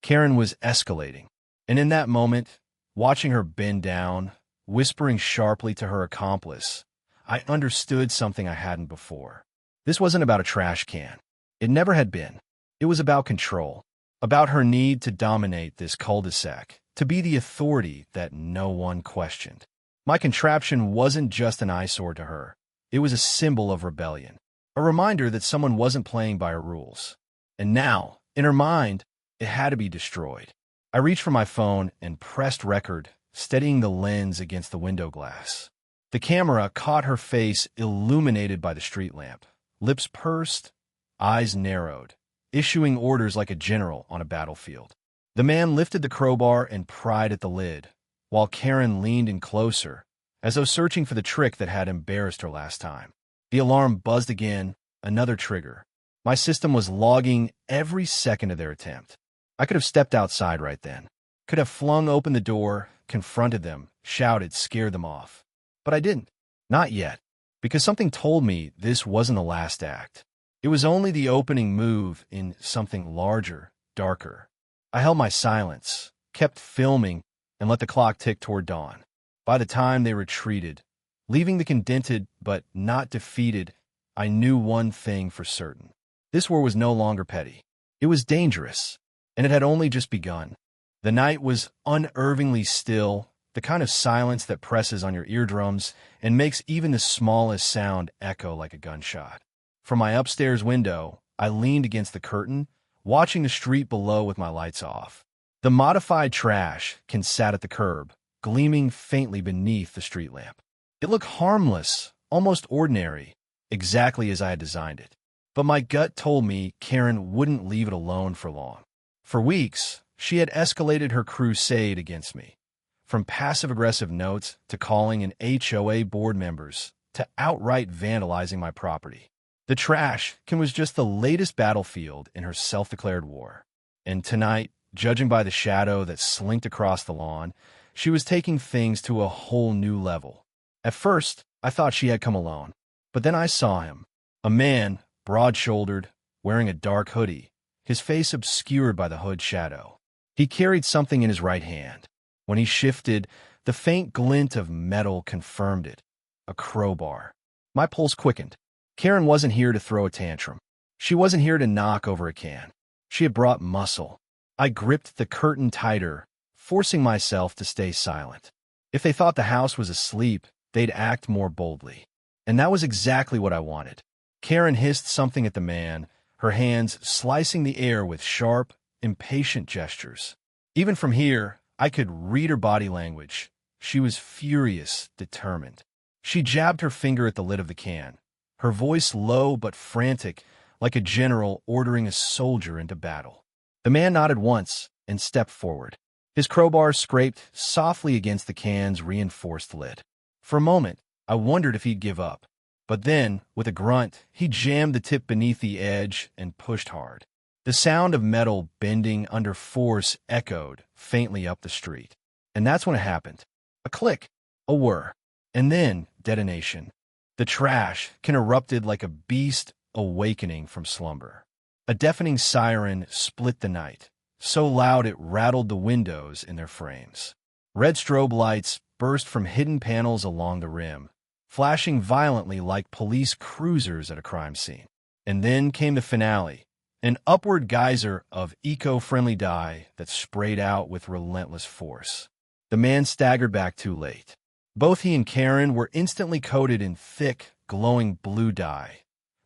Karen was escalating, and in that moment, watching her bend down, whispering sharply to her accomplice, I understood something I hadn't before. This wasn't about a trash can. It never had been. It was about control, about her need to dominate this cul-de-sac, to be the authority that no one questioned. My contraption wasn't just an eyesore to her. It was a symbol of rebellion. a reminder that someone wasn't playing by her rules. And now, in her mind, it had to be destroyed. I reached for my phone and pressed record, steadying the lens against the window glass. The camera caught her face illuminated by the street lamp, lips pursed, eyes narrowed, issuing orders like a general on a battlefield. The man lifted the crowbar and pried at the lid, while Karen leaned in closer, as though searching for the trick that had embarrassed her last time. The alarm buzzed again, another trigger. My system was logging every second of their attempt. I could have stepped outside right then, could have flung open the door, confronted them, shouted, scared them off. But I didn't. Not yet, because something told me this wasn't the last act. It was only the opening move in something larger, darker. I held my silence, kept filming, and let the clock tick toward dawn. By the time they retreated, leaving the condented but not defeated, I knew one thing for certain. This war was no longer petty. It was dangerous, and it had only just begun. The night was unnervingly still, the kind of silence that presses on your eardrums and makes even the smallest sound echo like a gunshot. From my upstairs window, I leaned against the curtain, watching the street below with my lights off. The modified trash can sat at the curb, gleaming faintly beneath the street lamp. It looked harmless, almost ordinary, exactly as I had designed it. But my gut told me Karen wouldn't leave it alone for long. For weeks, she had escalated her crusade against me. From passive-aggressive notes to calling in HOA board members to outright vandalizing my property. The trash can was just the latest battlefield in her self-declared war. And tonight, judging by the shadow that slinked across the lawn, she was taking things to a whole new level. At first, I thought she had come alone. But then I saw him. A man, broad-shouldered, wearing a dark hoodie, his face obscured by the hood shadow. He carried something in his right hand. When he shifted, the faint glint of metal confirmed it. A crowbar. My pulse quickened. Karen wasn't here to throw a tantrum. She wasn't here to knock over a can. She had brought muscle. I gripped the curtain tighter, forcing myself to stay silent. If they thought the house was asleep, they'd act more boldly. And that was exactly what I wanted. Karen hissed something at the man, her hands slicing the air with sharp, impatient gestures. Even from here, I could read her body language. She was furious, determined. She jabbed her finger at the lid of the can, her voice low but frantic, like a general ordering a soldier into battle. The man nodded once and stepped forward. His crowbar scraped softly against the can's reinforced lid. For a moment, I wondered if he'd give up. But then, with a grunt, he jammed the tip beneath the edge and pushed hard. The sound of metal bending under force echoed faintly up the street. And that's when it happened. A click, a whir, and then detonation. The trash can erupted like a beast awakening from slumber. A deafening siren split the night, so loud it rattled the windows in their frames. Red strobe lights burst from hidden panels along the rim, flashing violently like police cruisers at a crime scene. And then came the finale, an upward geyser of eco-friendly dye that sprayed out with relentless force. The man staggered back too late. Both he and Karen were instantly coated in thick, glowing blue dye,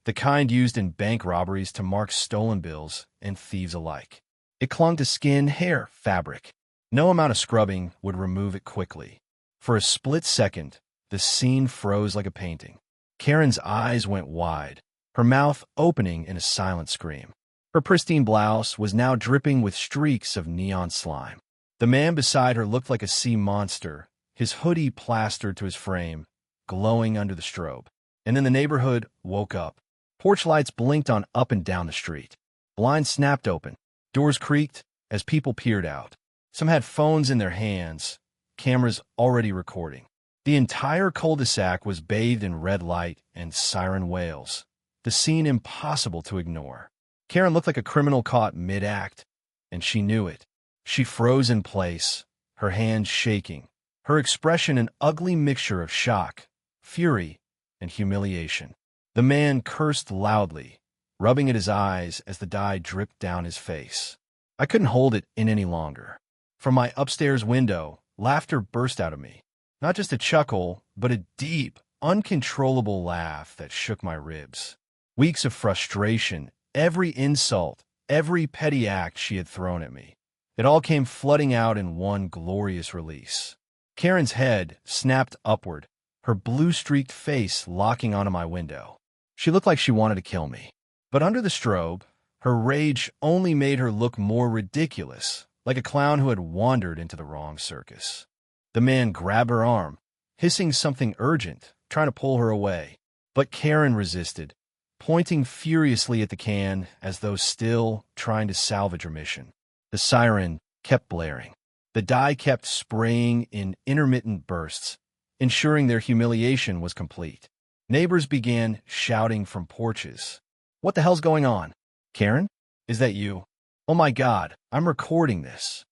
the kind used in bank robberies to mark stolen bills and thieves alike. It clung to skin, hair, fabric. No amount of scrubbing would remove it quickly. For a split second, the scene froze like a painting. Karen's eyes went wide, her mouth opening in a silent scream. Her pristine blouse was now dripping with streaks of neon slime. The man beside her looked like a sea monster, his hoodie plastered to his frame, glowing under the strobe. And then the neighborhood woke up. Porch lights blinked on up and down the street. Blinds snapped open. Doors creaked as people peered out. Some had phones in their hands, cameras already recording. The entire cul-de-sac was bathed in red light and siren wails, the scene impossible to ignore. Karen looked like a criminal caught mid-act, and she knew it. She froze in place, her hands shaking, her expression an ugly mixture of shock, fury, and humiliation. The man cursed loudly, rubbing at his eyes as the dye dripped down his face. I couldn't hold it in any longer. From my upstairs window, laughter burst out of me. Not just a chuckle, but a deep, uncontrollable laugh that shook my ribs. Weeks of frustration, every insult, every petty act she had thrown at me. It all came flooding out in one glorious release. Karen's head snapped upward, her blue-streaked face locking onto my window. She looked like she wanted to kill me. But under the strobe, her rage only made her look more ridiculous, like a clown who had wandered into the wrong circus. The man grabbed her arm, hissing something urgent, trying to pull her away. But Karen resisted, pointing furiously at the can as though still trying to salvage her mission. The siren kept blaring. The dye kept spraying in intermittent bursts, ensuring their humiliation was complete. Neighbors began shouting from porches. "What the hell's going on? Karen? Is that you? Oh my God, I'm recording this."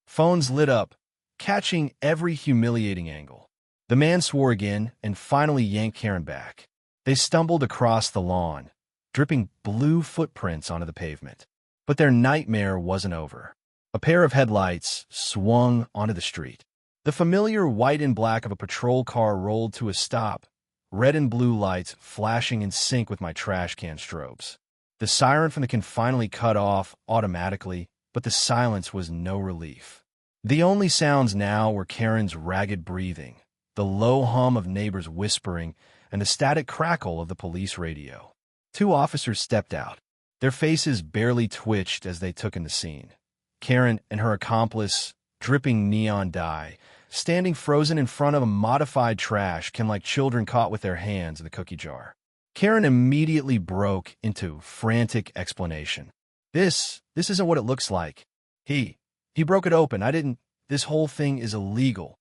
Phones lit up, catching every humiliating angle. The man swore again and finally yanked Karen back. They stumbled across the lawn, dripping blue footprints onto the pavement. But their nightmare wasn't over. A pair of headlights swung onto the street. The familiar white and black of a patrol car rolled to a stop, red and blue lights flashing in sync with my trash can strobes. The siren from the can finally cut off automatically, but the silence was no relief. The only sounds now were Karen's ragged breathing, the low hum of neighbors whispering, and the static crackle of the police radio. Two officers stepped out. Their faces barely twitched as they took in the scene. Karen and her accomplice, dripping neon dye, standing frozen in front of a modified trash can like children caught with their hands in the cookie jar. Karen immediately broke into frantic explanation. This isn't what it looks like. He broke it open. This whole thing is illegal."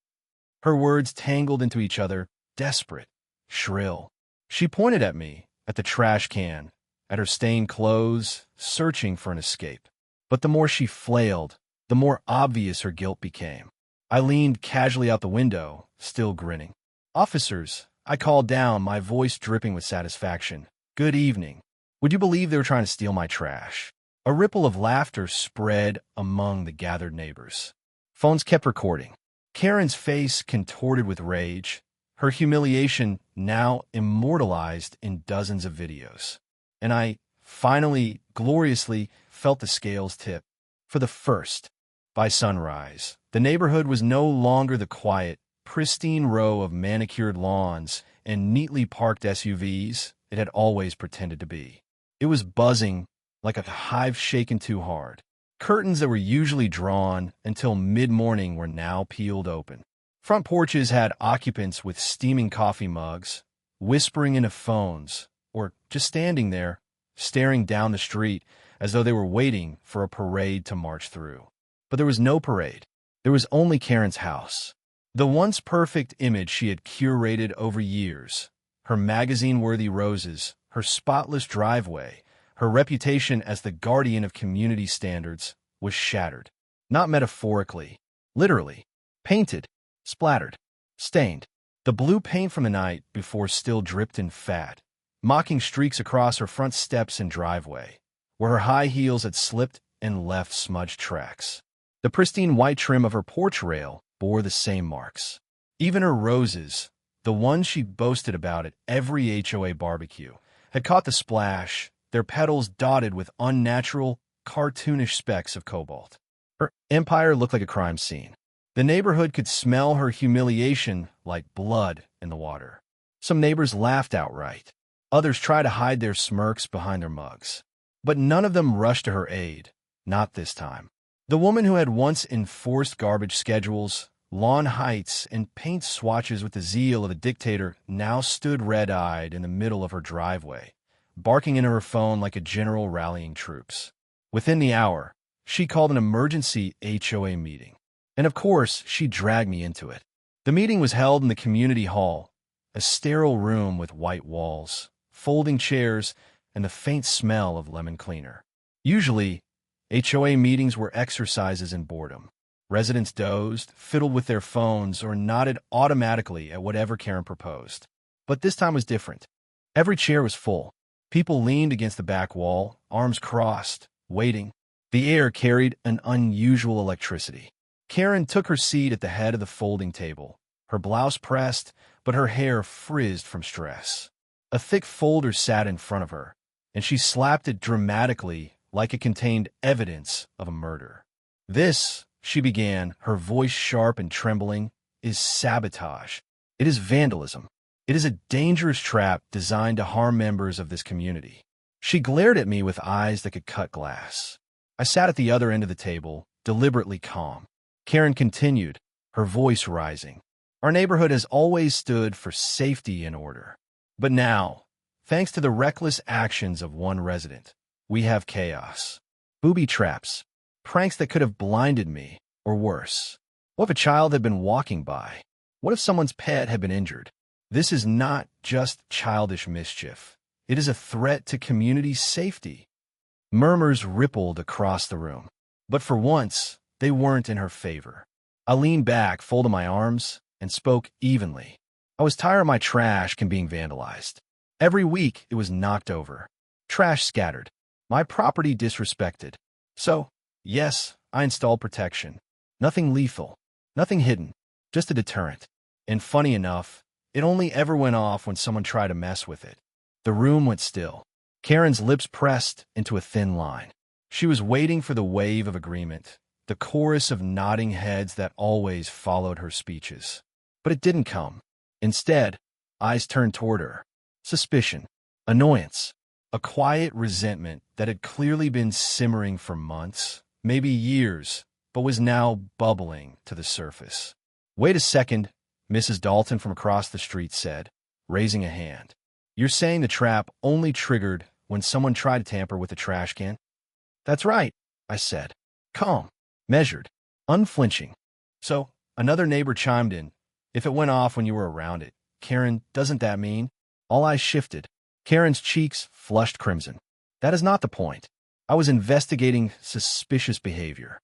Her words tangled into each other, desperate, shrill. She pointed at me, at the trash can, at her stained clothes, searching for an escape. But the more she flailed, the more obvious her guilt became. I leaned casually out the window, still grinning. "Officers," I called down, my voice dripping with satisfaction. "Good evening. Would you believe they were trying to steal my trash?" A ripple of laughter spread among the gathered neighbors. Phones kept recording. Karen's face contorted with rage, her humiliation now immortalized in dozens of videos. And I finally, gloriously, felt the scales tip. For the first. By sunrise, the neighborhood was no longer the quiet, pristine row of manicured lawns and neatly parked SUVs it had always pretended to be. It was buzzing like a hive shaken too hard. Curtains that were usually drawn until mid-morning were now peeled open. Front porches had occupants with steaming coffee mugs, whispering into phones, or just standing there, staring down the street as though they were waiting for a parade to march through. But there was no parade. There was only Karen's house. The once perfect image she had curated over years, her magazine-worthy roses, her spotless driveway, her reputation as the guardian of community standards, was shattered. Not metaphorically, literally. Painted, splattered, stained. The blue paint from the night before still dripped in fat, mocking streaks across her front steps and driveway, where her high heels had slipped and left smudged tracks. The pristine white trim of her porch rail bore the same marks. Even her roses, the ones she boasted about at every HOA barbecue, had caught the splash, their petals dotted with unnatural, cartoonish specks of cobalt. Her empire looked like a crime scene. The neighborhood could smell her humiliation like blood in the water. Some neighbors laughed outright. Others tried to hide their smirks behind their mugs. But none of them rushed to her aid, not this time. The woman who had once enforced garbage schedules, lawn heights, and paint swatches with the zeal of a dictator now stood red-eyed in the middle of her driveway, barking into her phone like a general rallying troops. Within the hour, she called an emergency HOA meeting. And of course, she dragged me into it. The meeting was held in the community hall, a sterile room with white walls, folding chairs, and the faint smell of lemon cleaner. Usually, HOA meetings were exercises in boredom. Residents dozed, fiddled with their phones, or nodded automatically at whatever Karen proposed. But this time was different. Every chair was full. People leaned against the back wall, arms crossed, waiting. The air carried an unusual electricity. Karen took her seat at the head of the folding table, her blouse pressed, but her hair frizzed from stress. A thick folder sat in front of her, and she slapped it dramatically like it contained evidence of a murder. "This," she began, her voice sharp and trembling, "is sabotage. It is vandalism. It is a dangerous trap designed to harm members of this community." She glared at me with eyes that could cut glass. I sat at the other end of the table, deliberately calm. Karen continued, her voice rising. "Our neighborhood has always stood for safety and order. But now, thanks to the reckless actions of one resident, we have chaos. Booby traps, pranks that could have blinded me, or worse. What if a child had been walking by? What if someone's pet had been injured? This is not just childish mischief. It is a threat to community safety." Murmurs rippled across the room, but for once, they weren't in her favor. I leaned back, folded my arms, and spoke evenly. I was tired of my trash being vandalized. Every week, it was knocked over, trash scattered, my property disrespected. So, yes, I installed protection. Nothing lethal, nothing hidden, just a deterrent. And funny enough, it only ever went off when someone tried to mess with it. The room went still. Karen's lips pressed into a thin line. She was waiting for the wave of agreement, the chorus of nodding heads that always followed her speeches. But it didn't come. Instead, eyes turned toward her. Suspicion, annoyance, a quiet resentment that had clearly been simmering for months, maybe years, but was now bubbling to the surface. "Wait a second," Mrs. Dalton from across the street said, raising a hand. "You're saying the trap only triggered when someone tried to tamper with a trash can?" "That's right," I said, calm, measured, unflinching. "So," another neighbor chimed in, "if it went off when you were around it, Karen, doesn't that mean?" All eyes shifted. Karen's cheeks flushed crimson. "That is not the point. I was investigating suspicious behavior.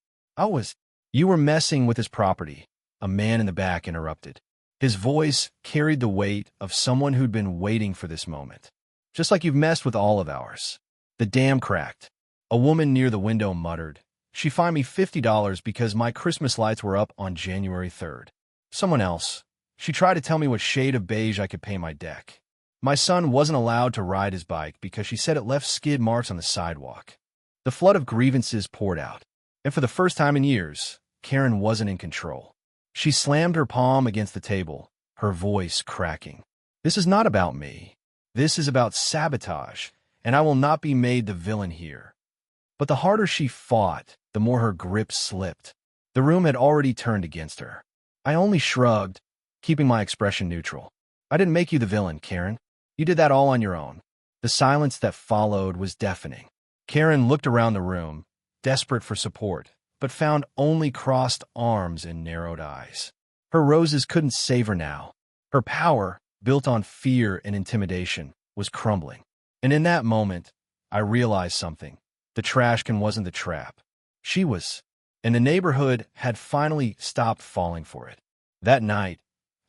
You were messing with his property," a man in the back interrupted. His voice carried the weight of someone who'd been waiting for this moment. "Just like you've messed with all of ours." The dam cracked. A woman near the window muttered, "She fined me $50 because my Christmas lights were up on January 3rd. Someone else, "She tried to tell me what shade of beige I could paint my deck. My son wasn't allowed to ride his bike because she said it left skid marks on the sidewalk." The flood of grievances poured out, and for the first time in years, Karen wasn't in control. She slammed her palm against the table, her voice cracking. "This is not about me. This is about sabotage, and I will not be made the villain here." But the harder she fought, the more her grip slipped. The room had already turned against her. I only shrugged, keeping my expression neutral. "I didn't make you the villain, Karen. You did that all on your own." The silence that followed was deafening. Karen looked around the room, desperate for support, but found only crossed arms and narrowed eyes. Her roses couldn't save her now. Her power, built on fear and intimidation, was crumbling. And in that moment, I realized something. The trash can wasn't the trap. She was, and the neighborhood had finally stopped falling for it. That night,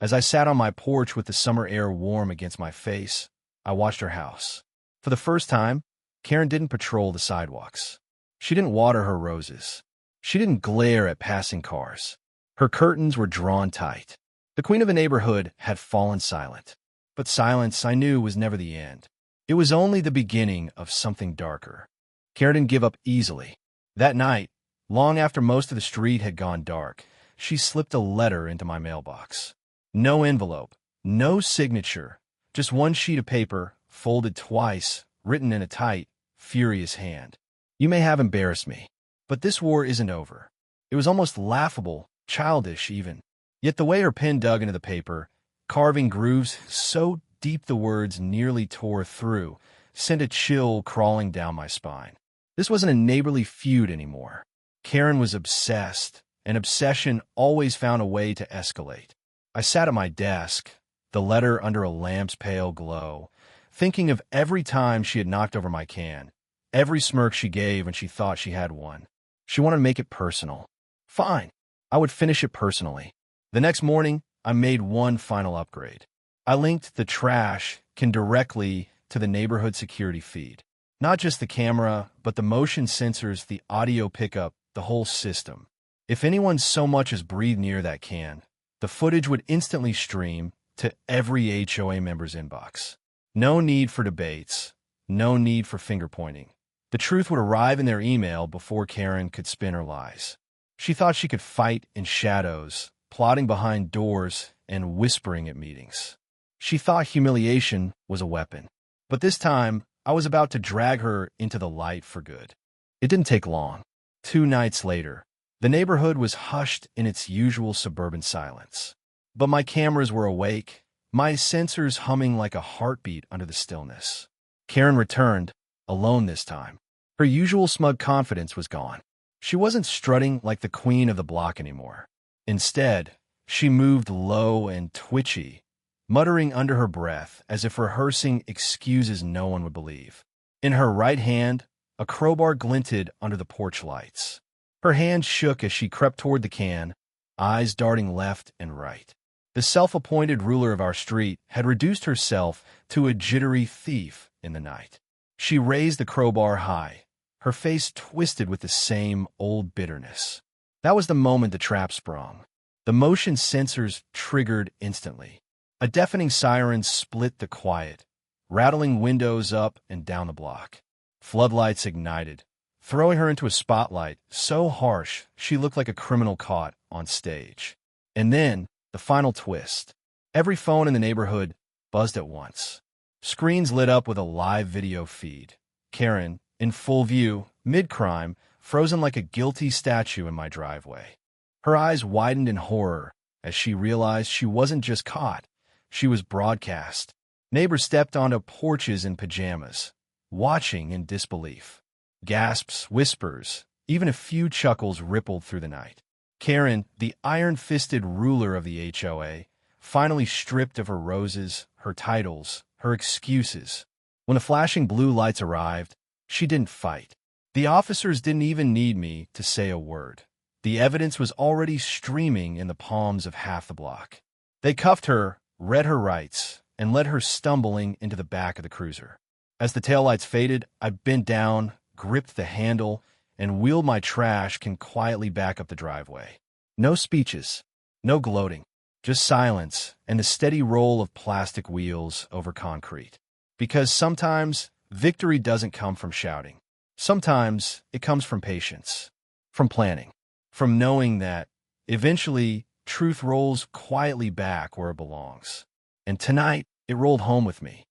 as I sat on my porch with the summer air warm against my face, I watched her house. For the first time, Karen didn't patrol the sidewalks. She didn't water her roses. She didn't glare at passing cars. Her curtains were drawn tight. The queen of the neighborhood had fallen silent. But silence, I knew, was never the end. It was only the beginning of something darker. Karen didn't give up easily. That night, long after most of the street had gone dark, she slipped a letter into my mailbox. No envelope, no signature, just one sheet of paper, folded twice, written in a tight, furious hand. "You may have embarrassed me, but this war isn't over." It was almost laughable, childish even. Yet the way her pen dug into the paper, carving grooves so deep the words nearly tore through, sent a chill crawling down my spine. This wasn't a neighborly feud anymore. Karen was obsessed, and obsession always found a way to escalate. I sat at my desk, the letter under a lamp's pale glow, thinking of every time she had knocked over my can, every smirk she gave when she thought she had one. She wanted to make it personal. Fine, I would finish it personally. The next morning, I made one final upgrade. I linked the trash can directly to the neighborhood security feed. Not just the camera, but the motion sensors, the audio pickup, the whole system. If anyone so much as breathed near that can, the footage would instantly stream to every HOA member's inbox. No need for debates, No need for finger-pointing. The truth would arrive in their email before Karen could spin her lies. She thought she could fight in shadows, plotting behind doors and whispering at meetings. She thought humiliation was a weapon. But this time, I was about to drag her into the light for good. It didn't take long. 2 nights later, the neighborhood was hushed in its usual suburban silence. But my cameras were awake, my sensors humming like a heartbeat under the stillness. Karen returned, alone this time. Her usual smug confidence was gone. She wasn't strutting like the queen of the block anymore. Instead, she moved low and twitchy, muttering under her breath as if rehearsing excuses no one would believe. In her right hand, a crowbar glinted under the porch lights. Her hand shook as she crept toward the can, eyes darting left and right. The self-appointed ruler of our street had reduced herself to a jittery thief in the night. She raised the crowbar high, her face twisted with the same old bitterness. That was the moment the trap sprung. The motion sensors triggered instantly. A deafening siren split the quiet, rattling windows up and down the block. Floodlights ignited, throwing her into a spotlight so harsh she looked like a criminal caught on stage. And then, the final twist. Every phone in the neighborhood buzzed at once. Screens lit up with a live video feed. Karen, in full view, mid-crime, frozen like a guilty statue in my driveway. Her eyes widened in horror as she realized she wasn't just caught, she was broadcast. Neighbors stepped onto porches in pajamas, watching in disbelief. Gasps, whispers, even a few chuckles rippled through the night. Karen, the iron-fisted ruler of the HOA, finally stripped of her roses, her titles, her excuses. When the flashing blue lights arrived, she didn't fight. The officers didn't even need me to say a word. The evidence was already streaming in the palms of half the block. They cuffed her, read her rights, and led her stumbling into the back of the cruiser. As the taillights faded, I bent down, gripped the handle, and wheeled my trash can quietly back up the driveway. No speeches, no gloating, just silence and the steady roll of plastic wheels over concrete. Because sometimes victory doesn't come from shouting. Sometimes it comes from patience, from planning, from knowing that eventually truth rolls quietly back where it belongs. And tonight, it rolled home with me.